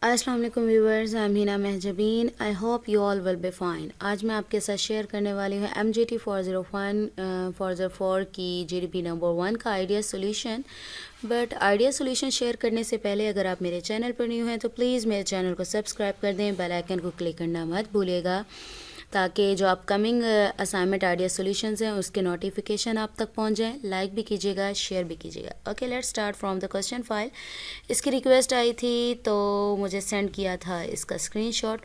अस्सलाम वालेकुम viewers, I am Hina Mahjabeen. I hope you all will be fine. आज मैं आपके साथ शेयर करने वाली हूँ MGT 404 की GDP नंबर 1 का idea solution. But idea solution share करने से पहले अगर आप मेरे चैनल पर न्यू हैं तो प्लीज़ मेरे चैनल को सब्सक्राइब कर दें, बेल आइकन को क्लिक करना मत भूलिएगा ताकि जो अपकमिंग असाइनमेंट आइडिया सॉल्यूशंस हैं उसके नोटिफिकेशन आप तक पहुंच जाएं। लाइक भी कीजिएगा, शेयर भी कीजिएगा। Okay, let's start from the question file. इसकी रिक्वेस्ट आई थी तो मुझे सेंड किया था इसका स्क्रीनशॉट।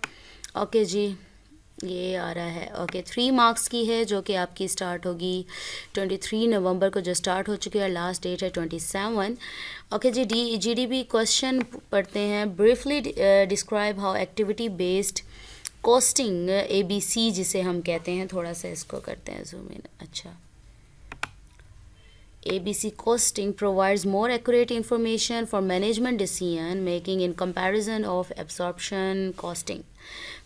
ओके जी, ये आ रहा है। ओके, 3 मार्क्स की है जो कि आपकी स्टार्ट होगी 23 नवंबर को, जो स्टार्ट हो चुकी है। लास्ट डेट है 27। ओके जी, GDP क्वेश्चन पढ़ते हैं। Briefly describe how activity based costing ABC जिसे हम कहते हैं, थोड़ा सा इसको करते हैं जूम इन। अच्छा, ABC costing provides more accurate information for management decision making in comparison of absorption costing।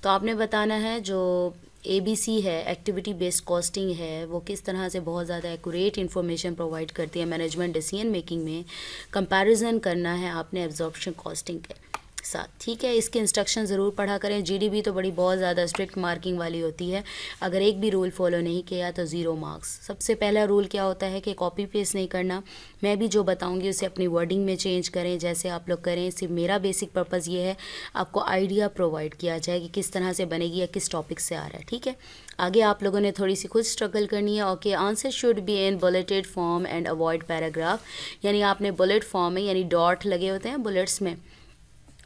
तो आपने बताना है जो ABC है, एक्टिविटी बेस्ड कॉस्टिंग है, वो किस तरह से बहुत ज़्यादा एक्यूरेट इन्फॉर्मेशन प्रोवाइड करती है मैनेजमेंट डिसीजन मेकिंग में। कंपैरिजन करना है आपने एब्जॉर्प्शन कॉस्टिंग के साथ, ठीक है। इसके इंस्ट्रक्शन ज़रूर पढ़ा करें। GDP तो बड़ी बहुत ज़्यादा स्ट्रिक्ट मार्किंग वाली होती है। अगर एक भी रूल फॉलो नहीं किया तो 0 मार्क्स। सबसे पहला रूल क्या होता है कि कॉपी पेस्ट नहीं करना। मैं भी जो बताऊंगी उसे अपनी वर्डिंग में चेंज करें जैसे आप लोग करें। सिर्फ मेरा बेसिक पर्पज़ ये है आपको आइडिया प्रोवाइड किया जाए कि किस तरह से बनेगी या किस टॉपिक से आ रहा है, ठीक है। आगे आप लोगों ने थोड़ी सी खुद स्ट्रगल करनी है। Okay, answer should be in bulleted form and avoid paragraph. यानी आपने बुलेट फॉर्म में, यानी डॉट लगे होते हैं बुलेट्स में,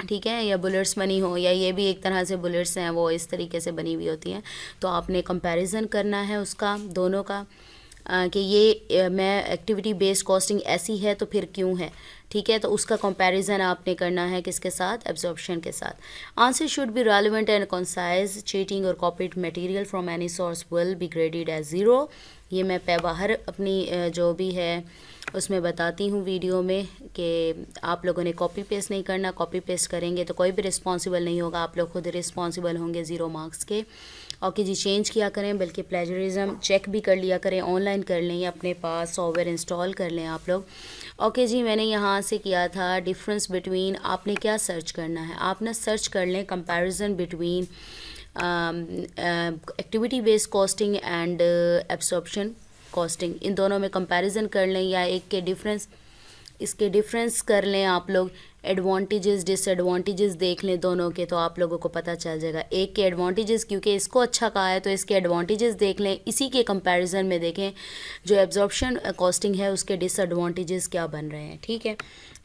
ठीक है, या बुलेट्स बनी हो, या ये भी एक तरह से बुलेट्स हैं वो इस तरीके से बनी हुई होती हैं। तो आपने कंपैरिजन करना है उसका, दोनों का, कि ये मैं एक्टिविटी बेस्ड कॉस्टिंग ऐसी है तो फिर क्यों है, ठीक है। तो उसका कंपैरिजन आपने करना है किसके साथ, एब्जॉर्प्शन के साथ। Answer should be relevant and concise. Cheating और copied material from any source will be graded as 0। ये मैं बाहर अपनी जो भी है उसमें बताती हूँ वीडियो में कि आप लोगों ने कॉपी पेस्ट नहीं करना। कॉपी पेस्ट करेंगे तो कोई भी रिस्पॉन्सिबल नहीं होगा, आप लोग खुद रिस्पॉन्सिबल होंगे 0 मार्क्स के। ओके जी, चेंज किया करें, बल्कि प्लेजरिज्म चेक भी कर लिया करें, ऑनलाइन कर लें या अपने पास सॉफ्टवेयर इंस्टॉल कर लें आप लोग। ओके जी, मैंने यहाँ से किया था डिफरेंस बिटवीन। आपने क्या सर्च करना है, आप ना सर्च कर लें comparison between activity based costing and absorption costing. इन दोनों में कंपैरिजन कर लें या एक के डिफरेंस, इसके डिफरेंस कर लें आप लोग। एडवांटेजेस डिसएडवांटेजेस देख लें दोनों के, तो आप लोगों को पता चल जाएगा। एक के एडवांटेजेस, क्योंकि इसको अच्छा कहा है तो इसके एडवांटेजेस देख लें। इसी के कंपैरिजन में देखें जो एब्जॉर्प्शन कॉस्टिंग है उसके डिसएडवांटेजेस क्या बन रहे हैं, ठीक है।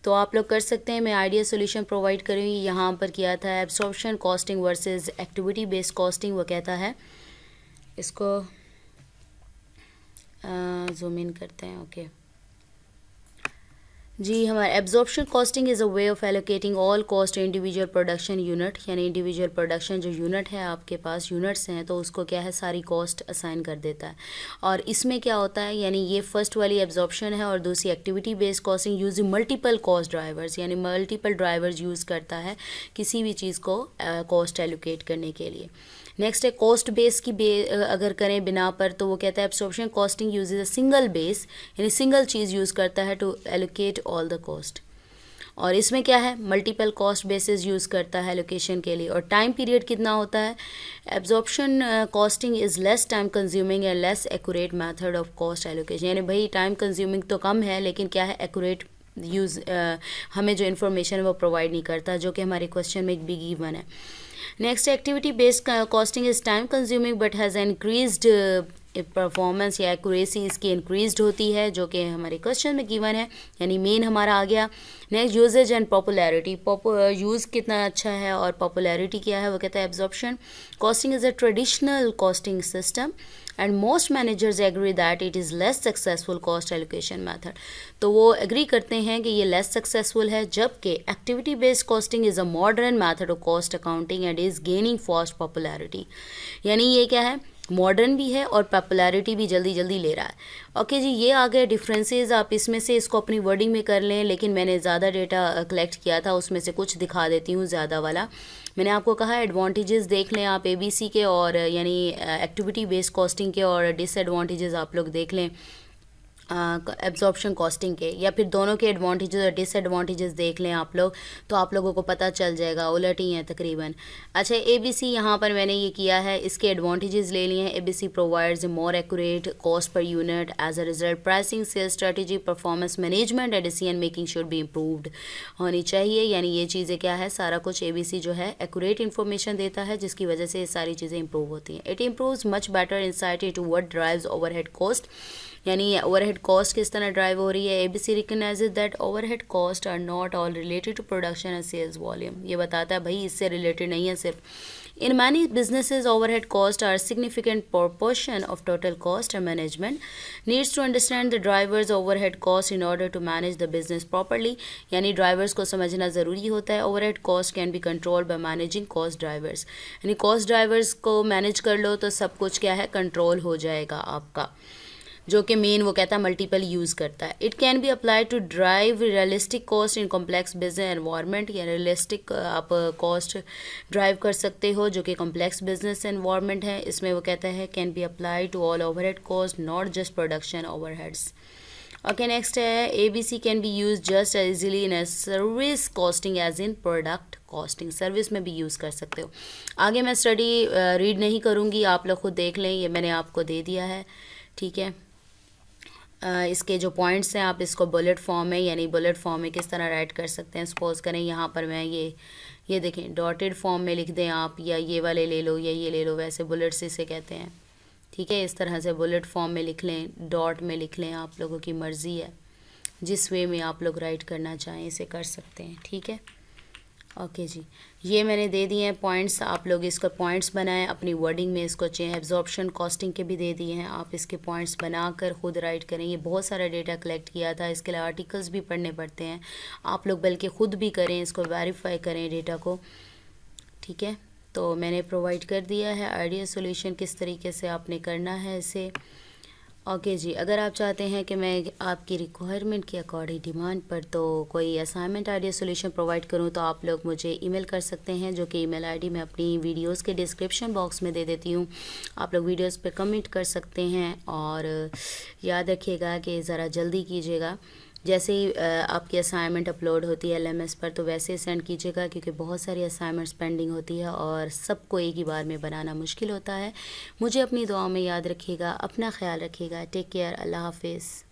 तो आप लोग कर सकते हैं। मैं आइडिया सोल्यूशन प्रोवाइड करूँगी। यहाँ पर किया था absorption costing versus activity based costing. वो कहता है, इसको जूम इन करते हैं। ओके जी, हमारा absorption costing is a way of allocating all cost individual production unit. यानी इंडिविजुअल प्रोडक्शन जो यूनिट है, आपके पास यूनिट्स हैं तो उसको क्या है, सारी कॉस्ट असाइन कर देता है। और इसमें क्या होता है, यानी ये फर्स्ट वाली एब्जॉर्प्शन है और दूसरी activity based costing using multiple cost drivers. यानी मल्टीपल ड्राइवर्स यूज़ करता है किसी भी चीज़ को कॉस्ट एलोकेट करने के लिए। नेक्स्ट है कॉस्ट बेस की अगर करें बिना पर, तो वो कहता है absorption costing uses a single base, यानी सिंगल चीज़ यूज़ करता है to allocate all the cost. और इसमें क्या है, मल्टीपल कॉस्ट बेसिस यूज़ करता है एलोकेशन के लिए। और टाइम पीरियड कितना होता है, absorption costing is less time consuming and less accurate method of cost allocation. यानी भाई टाइम कंज्यूमिंग तो कम है लेकिन क्या है, एक्यूरेट यूज़ हमें जो इन्फॉर्मेशन वो प्रोवाइड नहीं करता, जो कि हमारे क्वेश्चन में एक बिग गिवन है। Next, activity based costing is time consuming but has increased performance या एक्यूरेसी इसकी इंक्रीज्ड होती है, जो कि हमारे क्वेश्चन में गिवन है। यानी मेन हमारा आ गया। Next, uses and popularity. Use कितना अच्छा है और पॉपुलैरिटी क्या है, वो कहता है absorption costing is a traditional costing system and most managers agree that it is less successful cost allocation method. तो वो एग्री करते हैं कि ये लेस सक्सेसफुल है, जबकि activity based costing is a modern method of cost accounting and is gaining fast popularity. यानी ये क्या है, मॉडर्न भी है और पॉपुलैरिटी भी जल्दी जल्दी ले रहा है। ओके जी, ये आ गए डिफरेंसेस। आप इसमें से इसको अपनी वर्डिंग में कर लें, लेकिन मैंने ज़्यादा डेटा कलेक्ट किया था, उसमें से कुछ दिखा देती हूँ ज़्यादा वाला। मैंने आपको कहा एडवांटेजेस देख लें आप ABC के, और यानी एक्टिविटी बेस्ड कॉस्टिंग के, और डिसएडवांटेजेस आप लोग देख लें। एब्जॉर्प्शन कॉस्टिंग के, या फिर दोनों के एडवांटेजेस और डिसएडवांटेजेस देख लें आप लोग, तो आप लोगों को पता चल जाएगा, उलट ही है तकरीबन। अच्छा, ABC यहाँ पर मैंने ये किया है, इसके एडवांटेजेस ले लिए हैं। ABC provides more accurate cost per unit, as a result pricing, sales strategy, performance management and decision making should be improved होनी चाहिए। यानी ये चीज़ें क्या है, सारा कुछ ABC जो है एक्यूरेट इन्फॉर्मेशन देता है, जिसकी वजह से ये सारी चीज़ें इंप्रूव होती हैं। It improves much better insight into what drives overhead cost, यानी ओवरहेड कॉस्ट किस तरह ड्राइव हो रही है। ABC recognises that overhead cost are not all related to production and sales volume. ये बताता है भाई इससे रिलेटेड नहीं है सिर्फ। In many businesses overhead cost are significant proportion of total cost, and management needs to understand the drivers overhead cost in order to manage the business properly। यानी drivers को समझना ज़रूरी होता है। Overhead cost can be control by managing cost drivers, यानी cost drivers को manage कर लो तो सब कुछ क्या है, कंट्रोल हो जाएगा आपका, जो कि मेन वो कहता है मल्टीपल यूज़ करता है। It can be apply to drive realistic cost in complex business environment, या रियलिस्टिक आप कॉस्ट ड्राइव कर सकते हो जो कि कॉम्प्लेक्स बिजनेस एनवायरनमेंट है। इसमें वो कहता है can be apply to all overhead cost, not just production overheads. Okay, next है ABC can be use just as easily in service costing as in product costing. Service में भी use कर सकते हो। आगे मैं स्टडी रीड नहीं करूँगी, आप लोग खुद देख लें, ये मैंने आपको दे दिया है, ठीक है। इसके जो पॉइंट्स हैं आप इसको बुलेट फॉर्म में, यानी बुलेट फॉर्म में किस तरह राइट कर सकते हैं। सपोज करें यहाँ पर मैं ये देखें डॉटेड फॉर्म में लिख दें आप, या ये वाले ले लो या ये ले लो, वैसे बुलेट्स इसे कहते हैं, ठीक है। इस तरह से बुलेट फॉर्म में लिख लें, डॉट में लिख लें, आप लोगों की मर्ज़ी है, जिस वे में आप लोग राइट करना चाहें इसे कर सकते हैं, ठीक है। ओके जी, ये मैंने दे दिए हैं पॉइंट्स, आप लोग इसको पॉइंट्स बनाएं अपनी वर्डिंग में, इसको चेंज एब्जॉर्प्शन कॉस्टिंग के भी दे दिए हैं, आप इसके पॉइंट्स बनाकर खुद राइट करें। ये बहुत सारा डेटा कलेक्ट किया था, इसके लिए आर्टिकल्स भी पढ़ने पड़ते हैं, आप लोग बल्कि ख़ुद भी करें, इसको वेरीफाई करें डेटा को, ठीक है। तो मैंने प्रोवाइड कर दिया है आइडिया सॉल्यूशन किस तरीके से आपने करना है इसे। ओके जी, अगर आप चाहते हैं कि मैं आपकी रिक्वायरमेंट के अकॉर्डिंग डिमांड पर तो कोई असाइनमेंट आइडिया सॉल्यूशन प्रोवाइड करूं, तो आप लोग मुझे ईमेल कर सकते हैं, जो कि ईमेल आईडी मैं अपनी वीडियोस के डिस्क्रिप्शन बॉक्स में दे देती हूं। आप लोग वीडियोस पे कमेंट कर सकते हैं, और याद रखिएगा कि ज़रा जल्दी कीजिएगा। जैसे ही आपकी असाइनमेंट अपलोड होती है LMS पर, तो वैसे सेंड कीजिएगा, क्योंकि बहुत सारी असाइनमेंट्स पेंडिंग होती है और सबको एक ही बार में बनाना मुश्किल होता है। मुझे अपनी दुआओं में याद रखिएगा, अपना ख्याल रखिएगा। टेक केयर, अल्लाह हाफिज़।